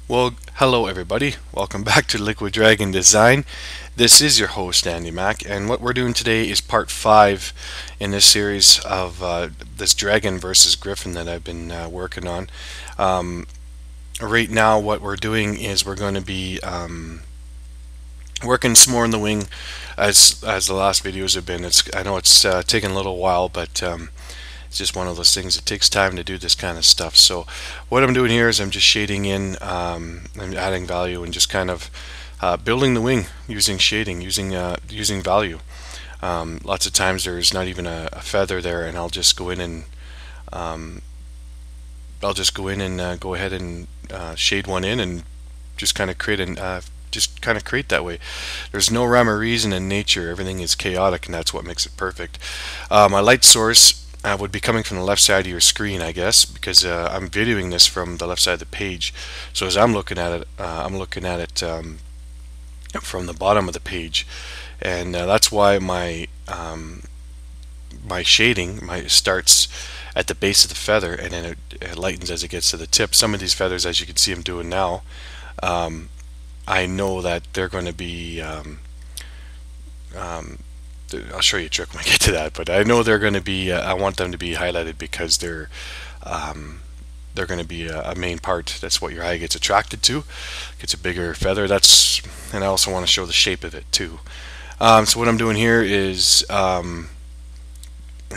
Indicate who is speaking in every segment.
Speaker 1: Well, hello everybody. Welcome back to Liquid Dragon Design. This is your host Andy Mack, and what we're doing today is part 5 in this series of this Dragon versus Griffin that I've been working on. Um, right now, what we're doing is we're going to be working some more in the wing, as the last videos have been. I know it's taken a little while, but it's just one of those things. It takes time to do this kind of stuff. So what I'm doing here is I'm just shading in, I'm adding value and just kind of building the wing using shading, using value. Lots of times there's not even a feather there, and I'll just go in and um, go ahead and shade one in and just kind of create that way. There's no rhyme or reason in nature. Everything is chaotic, and that's what makes it perfect. My light source would be coming from the left side of your screen, I guess, because I'm videoing this from the left side of the page. So as I'm looking at it, from the bottom of the page, and that's why my shading starts at the base of the feather, and then it lightens as it gets to the tip. Some of these feathers, as you can see I'm doing now, um, I know that they're going to be um, I'll show you a trick when I get to that, but I know they're going to be I want them to be highlighted because they're going to be a main part. That's what your eye gets attracted to. Gets a bigger feather. And I also want to show the shape of it too. So what I'm doing here is well,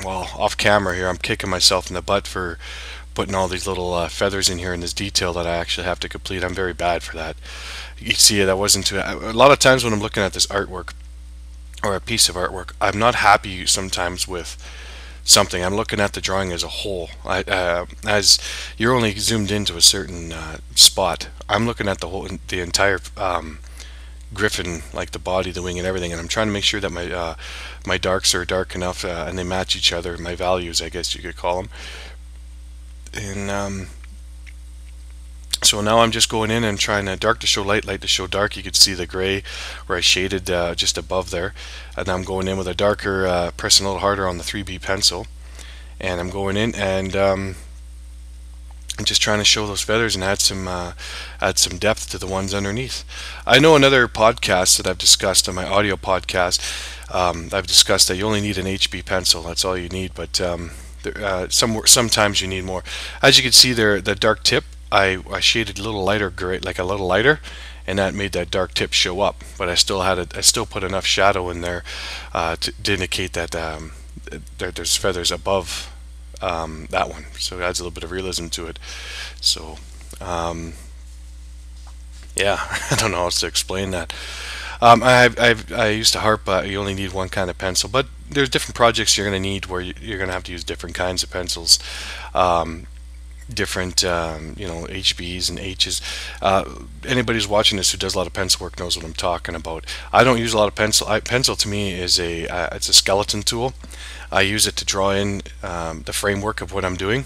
Speaker 1: off camera here, I'm kicking myself in the butt for putting all these little feathers in here in this detail that I actually have to complete. I'm very bad for that. You see, that wasn't too. A lot of times when I'm looking at this artwork or a piece of artwork, I'm not happy sometimes with something. I'm looking at the drawing as a whole. As you're only zoomed into a certain spot, I'm looking at the entire griffin, like the body, the wing, and everything, and I'm trying to make sure that my darks are dark enough and they match each other. My values, I guess you could call them. And so now I'm just going in and trying to dark to show light, light to show dark. You could see the gray where I shaded just above there. And I'm going in with a darker, pressing a little harder on the 3B pencil. And I'm going in and I'm just trying to show those feathers and add some depth to the ones underneath. I know another podcast that I've discussed on my audio podcast. I've discussed that you only need an HB pencil. That's all you need, but sometimes you need more. As you can see there, the dark tip, I shaded a little lighter gray, like a little lighter, and that made that dark tip show up. But I still put enough shadow in there to indicate that there's feathers above that one, so it adds a little bit of realism to it. So yeah, I don't know how else to explain that. I used to harp. You only need one kind of pencil, but there's different projects you're going to need where you're going to have to use different kinds of pencils. Different HBs and H's. Anybody who's watching this who does a lot of pencil work knows what I'm talking about. I don't use a lot of pencil. Pencil to me is it's a skeleton tool. I use it to draw in the framework of what I'm doing,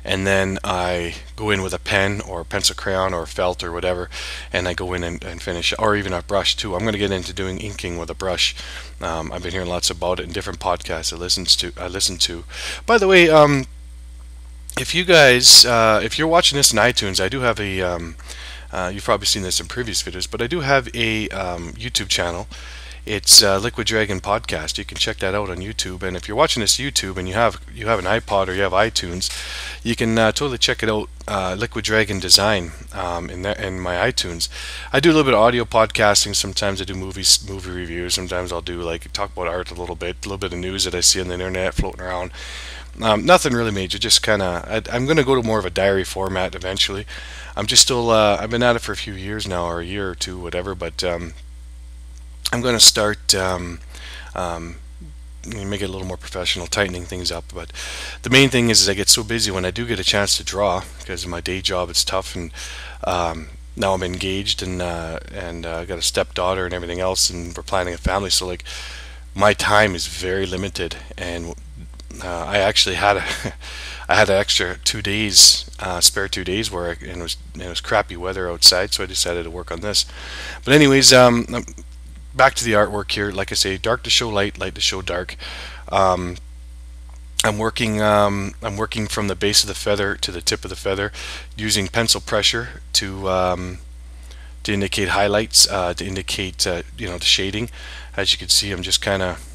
Speaker 1: and then I go in with a pen or a pencil crayon or felt or whatever, and I go in and finish, or even a brush too. I'm going to get into doing inking with a brush. I've been hearing lots about it in different podcasts I listen to. By the way, if you guys, if you're watching this in iTunes, I do have you've probably seen this in previous videos, but I do have a YouTube channel. It's Liquid Dragon Podcast. You can check that out on YouTube. And if you're watching this YouTube and you have an iPod or you have iTunes, you can totally check it out. Liquid Dragon Design in my iTunes. I do a little bit of audio podcasting. Sometimes I do movie reviews. Sometimes I'll do talk about art a little bit of news that I see on the internet floating around. Nothing really major, just kind of. I'm going to go to more of a diary format eventually. I'm just still. I've been at it for a few years now, or a year or two, whatever. But I'm going to start make it a little more professional, tightening things up. But the main thing is I get so busy when I do get a chance to draw because of my day job. It's tough, and now I'm engaged and I got a stepdaughter and everything else, and we're planning a family. So my time is very limited, and I actually had I had an extra 2 days, spare 2 days and it was crappy weather outside, so I decided to work on this. But anyways, back to the artwork here. Like I say, dark to show light, light to show dark. I'm working from the base of the feather to the tip of the feather, using pencil pressure to indicate highlights, to indicate the shading. As you can see, I'm just kind of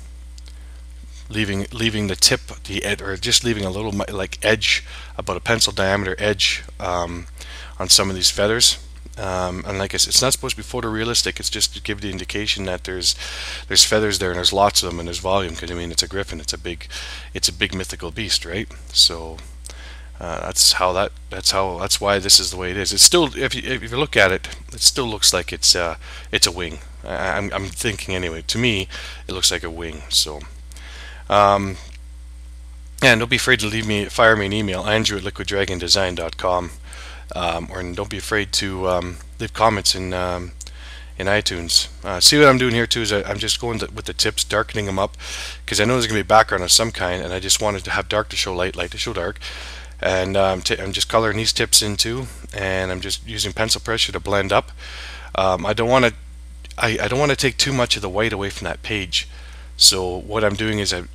Speaker 1: leaving the tip, the ed or just leaving a little like edge, about a pencil diameter edge, on some of these feathers. And like I said, it's not supposed to be photorealistic. It's just to give the indication that there's feathers there, and there's lots of them, and there's volume. Because I mean, it's a griffin. It's a big mythical beast, right? So that's why this is the way it is. It's still, if you look at it, it still looks like it's a wing. I'm thinking anyway. To me, it looks like a wing. So. Um, and don't be afraid to fire me an email, Andrew at liquiddragondesign.com, or don't be afraid to leave comments in iTunes. See what I'm doing here too is I'm just going with the tips, darkening them up, because I know there's going to be a background of some kind, and I just wanted to have dark to show light, light to show dark. And I'm just coloring these tips in too, and I'm just using pencil pressure to blend up. I don't want to I don't want to take too much of the white away from that page. So what I'm doing is I'm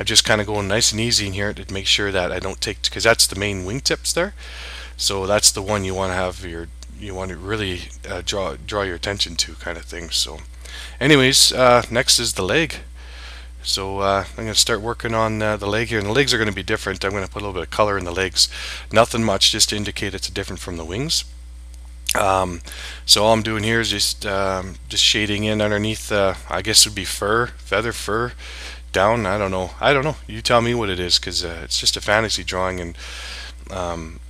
Speaker 1: just kind of going nice and easy in here to make sure that I don't take, because that's the main wingtips there. So that's the one you want to have you want to really draw your attention to, kind of thing. So anyways, next is the leg. So I'm going to start working on the leg here, and the legs are going to be different. I'm going to put a little bit of color in the legs, nothing much, just to indicate it's different from the wings. So all I'm doing here is just shading in underneath. I guess it would be feather fur down. I don't know. You tell me what it is, because it's just a fantasy drawing, and um,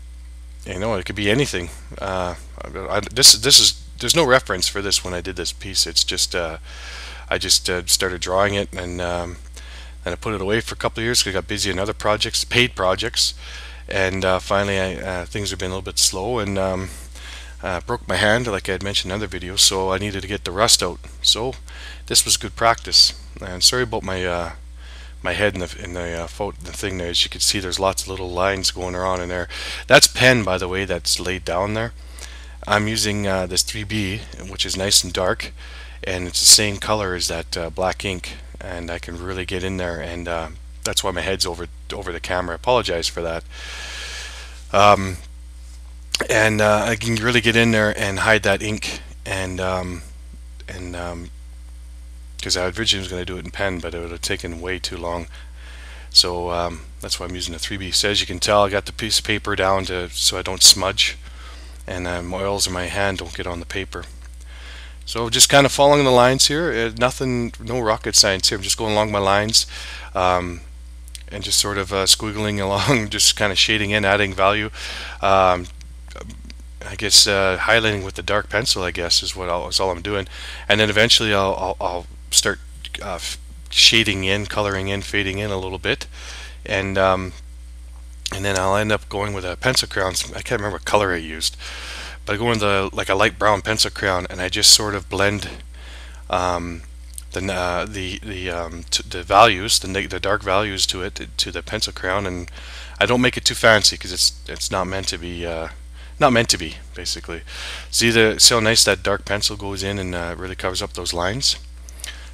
Speaker 1: it could be anything. This is there's no reference for this when I did this piece. It's just I just started drawing it, and I put it away for a couple of years because I got busy in other projects, paid projects, and finally things have been a little bit slow, and broke my hand, like I had mentioned in other videos, so I needed to get the rust out. So this was good practice. And sorry about my head in the thing there. As you can see, there's lots of little lines going around in there. That's pen, by the way, that's laid down there. I'm using this 3B, which is nice and dark, and it's the same color as that black ink, and I can really get in there, and that's why my head's over the camera. I apologize for that. Um, and I can really get in there and hide that ink, and because I originally was going to do it in pen, but it would have taken way too long. So that's why I'm using a 3B. So as you can tell, I got the piece of paper down so I don't smudge, and my oils in my hand don't get on the paper. So just kind of following the lines here. No rocket science here. I'm just going along my lines, and just sort of squiggling along, just kind of shading in, adding value. Um, I guess highlighting with the dark pencil, I guess, is all I'm doing, and then eventually I'll start shading in, coloring in, fading in a little bit, and then I'll end up going with a pencil crayon. I can't remember what color I used, but I go with like a light brown pencil crayon, and I just sort of blend um, the values, the dark values to it, to the pencil crayon, and I don't make it too fancy because it's not meant to be. Not meant to be, basically. See how nice that dark pencil goes in and really covers up those lines.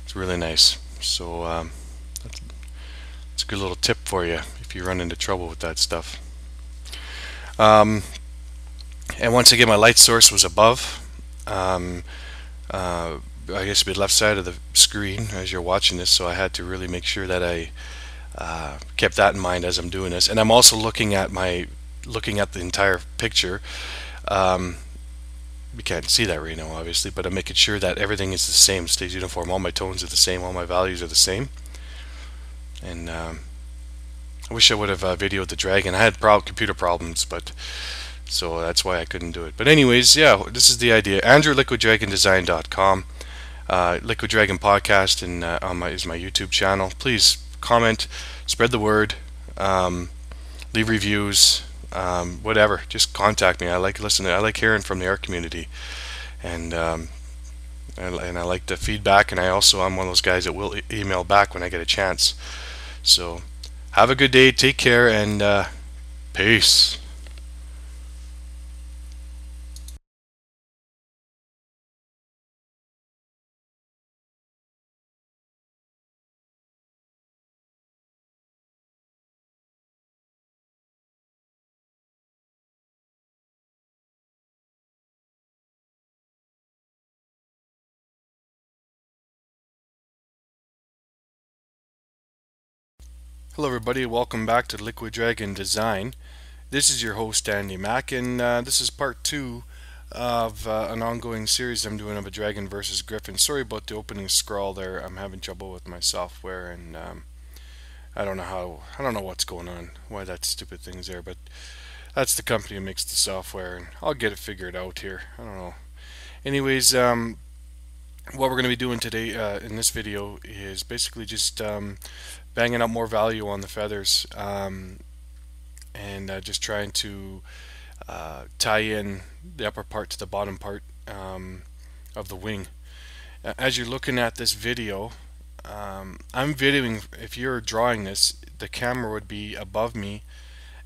Speaker 1: It's really nice. So that's a good little tip for you if you run into trouble with that stuff. Um, and once again, my light source was above. I guess it'd be left side of the screen as you're watching this, so I had to really make sure that I kept that in mind as I'm doing this. And I'm also looking at the entire picture. You can't see that right now, obviously, but I'm making sure that everything is the same, stays uniform. All my tones are the same, all my values are the same. And I wish I would have videoed the dragon. I had computer problems, but so that's why I couldn't do it. But anyways, yeah, this is the idea. Andrew at liquiddragondesign.com. Liquid Dragon Podcast and is my YouTube channel. Please comment, spread the word, leave reviews, whatever. Just contact me. I like listening. I like hearing from the art community, and I like the feedback. And I'm one of those guys that will email back when I get a chance. So have a good day. Take care, and peace. Hello everybody, welcome back to Liquid Dragon Design. This is your host Andy Mack, and this is part two of an ongoing series I'm doing of a dragon versus griffin. Sorry about the opening scroll there. I'm having trouble with my software, and I don't know what's going on, why that stupid thing's there, but that's the company who makes the software, and I'll get it figured out here. I don't know. Anyways, what we're going to be doing today in this video is basically just banging out more value on the feathers, and just trying to tie in the upper part to the bottom part of the wing. As you're looking at this video, I'm videoing. If you're drawing this, the camera would be above me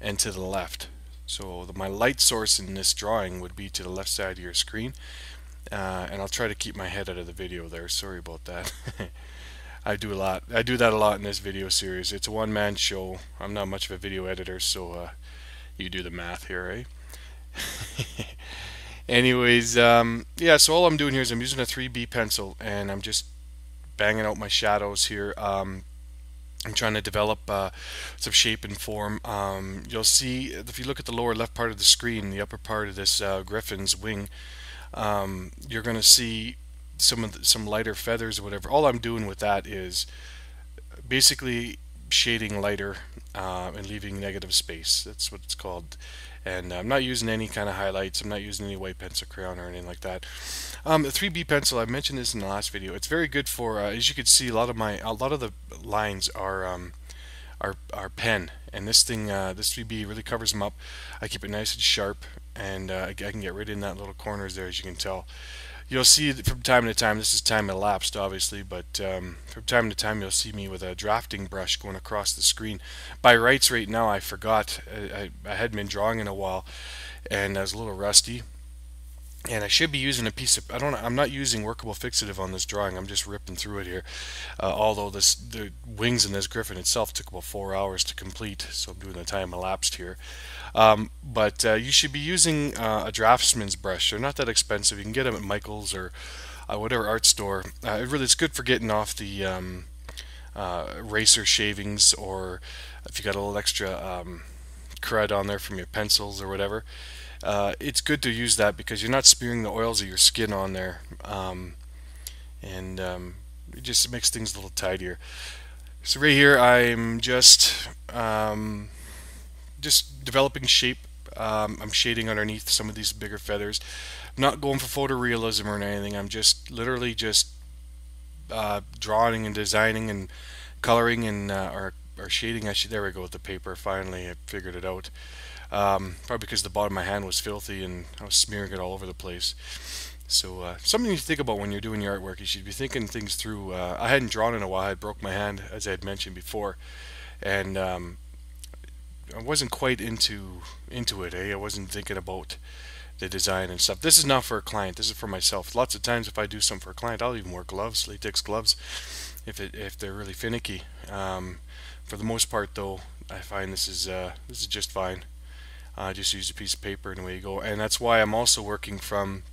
Speaker 1: and to the left. So my light source in this drawing would be to the left side of your screen, and I'll try to keep my head out of the video there. Sorry about that. I do that a lot in this video series. It's a one-man show. I'm not much of a video editor, so you do the math here, eh? Anyways, yeah, so all I'm doing here is I'm using a 3B pencil, and I'm just banging out my shadows here. I'm trying to develop some shape and form. You'll see, if you look at the lower left part of the screen, the upper part of this griffin's wing, you're going to see some lighter feathers or whatever. All I'm doing with that is basically shading lighter and leaving negative space. That's what it's called. And I'm not using any kind of highlights. I'm not using any white pencil crayon or anything like that. The 3B pencil, I mentioned this in the last video. It's very good for, as you can see, a lot of the lines are pen, and this 3B really covers them up. I keep it nice and sharp, and I can get right in that little corners there, as you can tell. You'll see that from time to time, this is time elapsed obviously, but from time to time you'll see me with a drafting brush going across the screen. By rights right now I forgot, I hadn't been drawing in a while, and I was a little rusty. And I should be using a piece of, I'm not using workable fixative on this drawing, I'm just ripping through it here. Although the wings in this griffin itself took about 4 hours to complete, so I'm doing the time elapsed here. But you should be using a draftsman's brush. They're not that expensive. You can get them at Michael's or whatever art store. It's good for getting off the eraser shavings, or if you got a little extra crud on there from your pencils or whatever. It's good to use that because you're not smearing the oils of your skin on there, and it just makes things a little tidier. So right here I'm just developing shape. I'm shading underneath some of these bigger feathers. I'm not going for photorealism or anything. I'm just literally just drawing and designing and coloring and or shading. There we go with the paper. Finally, I figured it out. Probably because the bottom of my hand was filthy and I was smearing it all over the place. So something to think about when you're doing your artwork. You should be thinking things through. I hadn't drawn in a while. I broke my hand, as I had mentioned before, and I wasn't quite into it. I wasn't thinking about the design and stuff. This is not for a client. This is for myself. Lots of times, if I do something for a client, I'll even wear gloves, latex gloves, if they're really finicky. For the most part, though, I find this is just fine. Just use a piece of paper and away you go. And that's why I'm also working from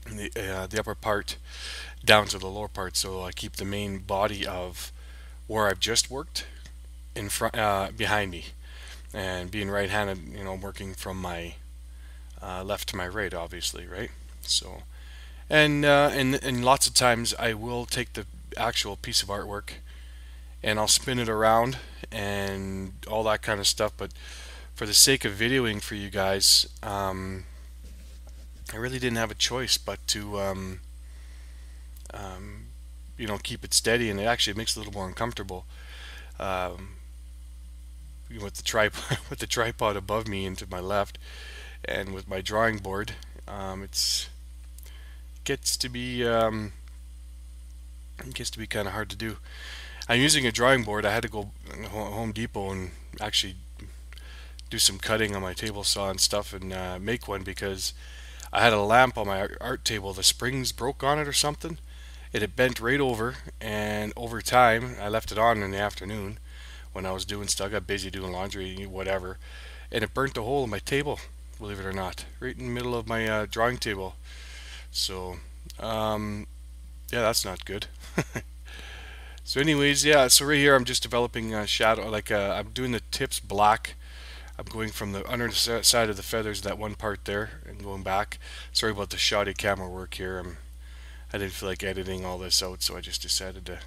Speaker 1: the upper part down to the lower part, so I keep the main body of where I've just worked in front, behind me, and being right-handed, working from my left to my right, obviously, right? So, and lots of times I will take the actual piece of artwork and I'll spin it around and all that kind of stuff, but for the sake of videoing for you guys, I really didn't have a choice but to keep it steady, and it actually makes it a little more uncomfortable with the tripod with the tripod above me and to my left, and with my drawing board. It gets to be kind of hard to do. I'm using a drawing board. I had to go to Home Depot and actually do some cutting on my table saw and stuff and make one, because I had a lamp on my art table. The springs broke on it or something. It had bent right over, and over time, I left it on in the afternoon when I was doing stuff. I got busy doing laundry, whatever, and it burnt a hole in my table, believe it or not, right in the middle of my drawing table. So, yeah, that's not good. So anyways, yeah, so right here I'm just developing a shadow, like I'm doing the tips black. I'm going from the under the side of the feathers, that one part there, and going back. Sorry about the shoddy camera work here. I didn't feel like editing all this out, so I just decided to.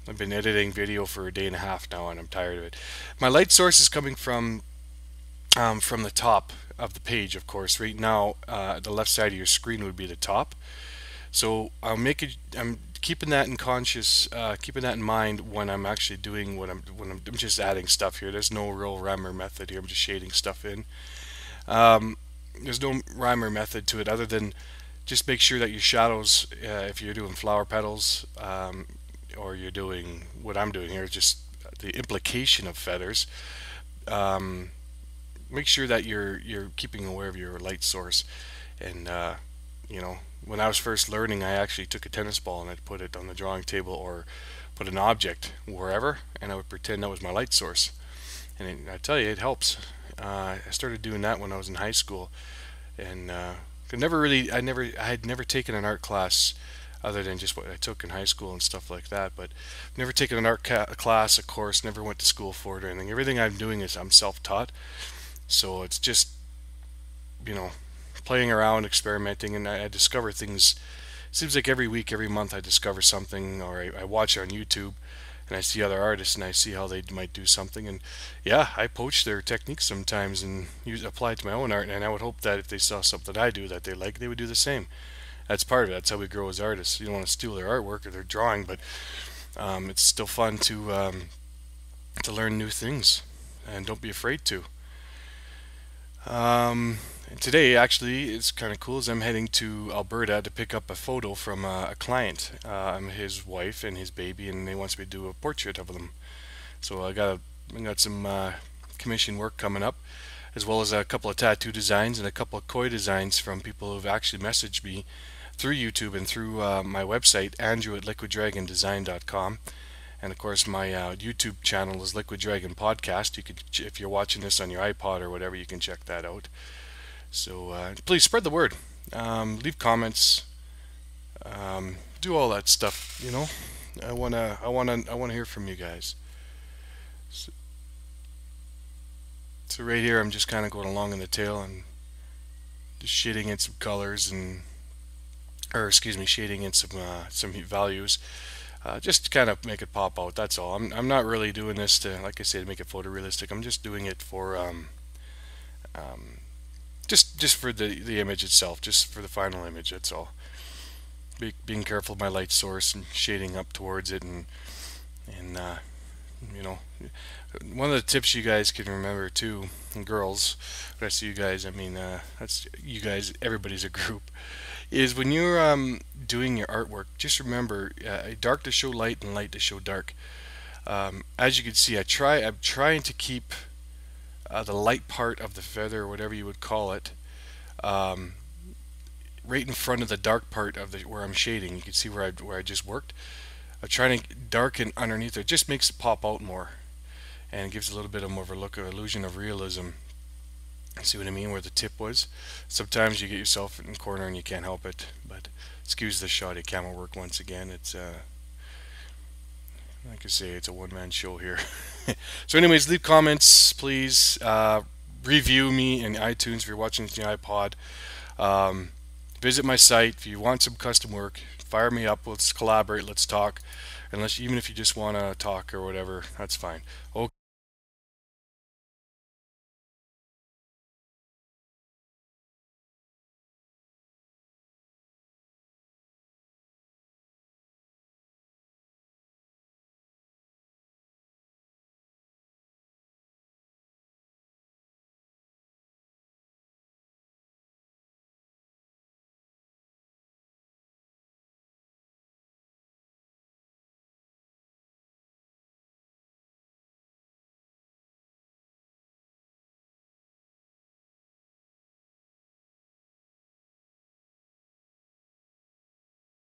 Speaker 1: I've been editing video for a day and a half now, and I'm tired of it. My light source is coming from the top of the page, of course. Right now, the left side of your screen would be the top. So I'm keeping that in keeping that in mind when I'm actually doing I'm just adding stuff here. There's no real rhyme or method here. I'm just shading stuff in. Um, there's no rhyme or method to it other than just make sure that your shadows, if you're doing flower petals, or you're doing what I'm doing here, just the implication of feathers. Um, Make sure that you're keeping aware of your light source. And you know, when I was first learning, I actually took a tennis ball and I'd put it on the drawing table or put an object wherever, and I would pretend that was my light source. And I tell you, it helps. I started doing that when I was in high school, and I had never taken an art class other than just what I took in high school and stuff like that. But never taken an class, a course, never went to school for it or anything. Everything I'm doing is I'm self-taught. So it's just, you know, playing around, experimenting, and I discover things. It seems like every week, every month, I discover something, or I watch it on YouTube, and I see other artists, and I see how they might do something, and yeah, I poach their techniques sometimes and apply it to my own art. And I would hope that if they saw something I do that they like, they would do the same. That's part of it. That's how we grow as artists. You don't want to steal their artwork or their drawing, but it's still fun to learn new things, and don't be afraid to. And today, actually, it's kind of cool. As I'm heading to Alberta to pick up a photo from a client. I'm his wife and his baby, and they wants me to do a portrait of them. So I got some commission work coming up, as well as a couple of tattoo designs and a couple of koi designs from people who've actually messaged me through YouTube and through my website, Andrew at liquiddragondesign.com. And of course, my YouTube channel is Liquid Dragon Podcast. You could, if you're watching this on your iPod or whatever, you can check that out. So please spread the word. Leave comments. Do all that stuff. You know, I wanna hear from you guys. So, so right here, I'm just kind of going along in the tail and just shading in some colors or excuse me, shading in some values. Just to kind of make it pop out. That's all. I'm not really doing this to, like I said, to make it photorealistic. I'm just doing it for um, just for the image itself, just for the final image. That's all. Being careful of my light source and shading up towards it, and you know, one of the tips you guys can remember too, and girls, when I see you guys, I mean that's you guys. Everybody's a group. Is when you're doing your artwork, just remember dark to show light and light to show dark. As you can see, I'm trying to keep the light part of the feather, or whatever you would call it, um, right in front of the dark part of the where I'm shading. You can see where I just worked. I'm trying to darken underneath it. It just makes it pop out more and gives a little bit of more of a look, of illusion of realism. See what I mean? Where the tip was. Sometimes you get yourself in the corner and you can't help it. But excuse the shoddy camera work once again. It's like I say, it's a one-man show here. So, anyways, leave comments, please. Review me in iTunes if you're watching this on the iPod. Um, Visit my site if you want some custom work. Fire me up. Let's collaborate. Let's talk. Unless even if you just want to talk or whatever, that's fine. Okay.